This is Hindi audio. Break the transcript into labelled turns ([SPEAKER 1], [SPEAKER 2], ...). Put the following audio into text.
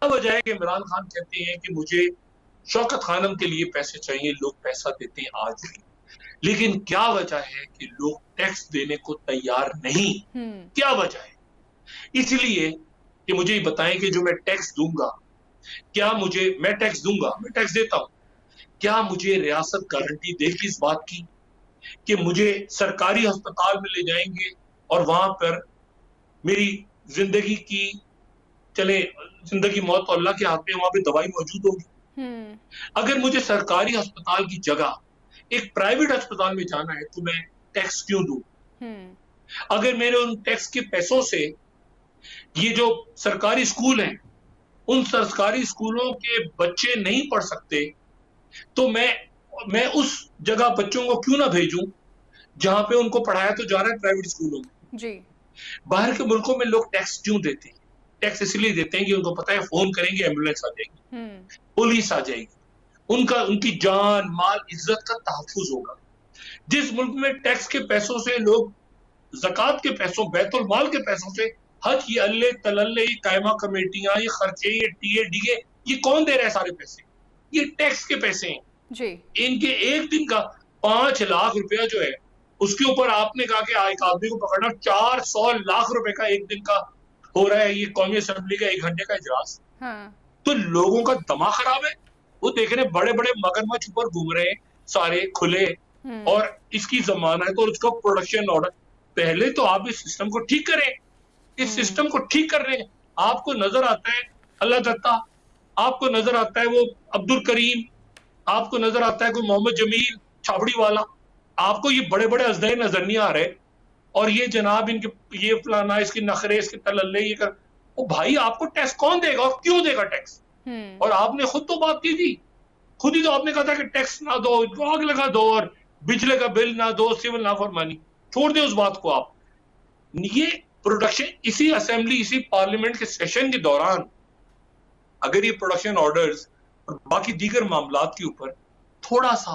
[SPEAKER 1] वजह है कि इमरान खान कहते हैं कि मुझे शौकत खानम के लिए पैसे चाहिए, लोग पैसा देते हैं आज भी, लेकिन क्या वजह है कि लोग टैक्स देने को तैयार नहीं? क्या वजह है? इसलिए कि मुझे ये बताएं कि जो मैं टैक्स दूंगा, क्या मैं टैक्स दूंगा, मैं टैक्स देता हूं, क्या मुझे रियासत गारंटी देगी इस बात की कि मुझे सरकारी अस्पताल में ले जाएंगे और वहां पर मेरी जिंदगी की चले जिंदगी मौत तो अल्लाह के हाथ में, वहां पे दवाई मौजूद होगी? अगर मुझे सरकारी अस्पताल की जगह एक प्राइवेट अस्पताल में जाना है तो मैं टैक्स क्यों दूं? अगर मेरे उन टैक्स के पैसों से ये जो सरकारी स्कूल हैं, उन सरकारी स्कूलों के बच्चे नहीं पढ़ सकते, तो मैं उस जगह बच्चों को क्यों ना भेजूं जहां पे उनको पढ़ाया तो जा रहा है प्राइवेट स्कूलों में?
[SPEAKER 2] जी।
[SPEAKER 1] बाहर के मुल्कों में लोग टैक्स क्यों देते हैं? टैक्स इसलिए देते हैं कि उनको पता है फोन करेंगे एम्बुलेंस आ जाएगी, पुलिस आ जाएगी, उनकी जान माल इज्जत का तहफुज होगा। जिस मुल्क में टैक्स के पैसों से लोग, ज़कात के पैसों, बैतुल माल के पैसों से हज, ये अल्ले तलल्ले, ये कायमा कमेटियां, ये खर्चे, ये टीए डीए, ये कौन दे रहा है सारे पैसे? ये टैक्स के पैसे हैं
[SPEAKER 2] जी।
[SPEAKER 1] इनके। एक दिन का 5 लाख रुपया जो है, उसके ऊपर आपने कहा कि एक आदमी को पकड़ना 400 लाख रुपए का एक दिन का हो रहा है ये कौमी असेंबली का 1 घंटे का इजलास। तो लोगों का दिमाग खराब है। वो देख रहे बड़े बड़े मगरमच्छ ऊपर घूम रहे हैं सारे खुले, और इसकी जमानत और उसका प्रोडक्शन ऑर्डर। पहले तो आप इस सिस्टम को ठीक करें। इस सिस्टम को ठीक कर रहे हैं। आपको नजर आता है अल्लाह दत्ता, आपको नजर आता है वो अब्दुल करीम, आपको नजर आता है कोई मोहम्मद जमील छाबड़ी वाला, आपको ये बड़े बड़े अजदय नजर नहीं आ रहे। और ये जनाब इनके ये फलाना, इसके नखरे, इसके तलल्ले, ये कर, ओ भाई आपको टैक्स कौन देगा और क्यों देगा टैक्स? और आपने खुद तो बात की थी, खुद ही तो आपने कहा था कि टैक्स ना दो, इनको आग लगा दो, और बिजली का बिल ना दो, सिविल नाफरमानी। छोड़ दे उस बात को आप। ये प्रोडक्शन इसी असेंबली, इसी पार्लियामेंट के सेशन के दौरान अगर ये प्रोडक्शन ऑर्डर्स और बाकी दीगर मामलात के ऊपर थोड़ा सा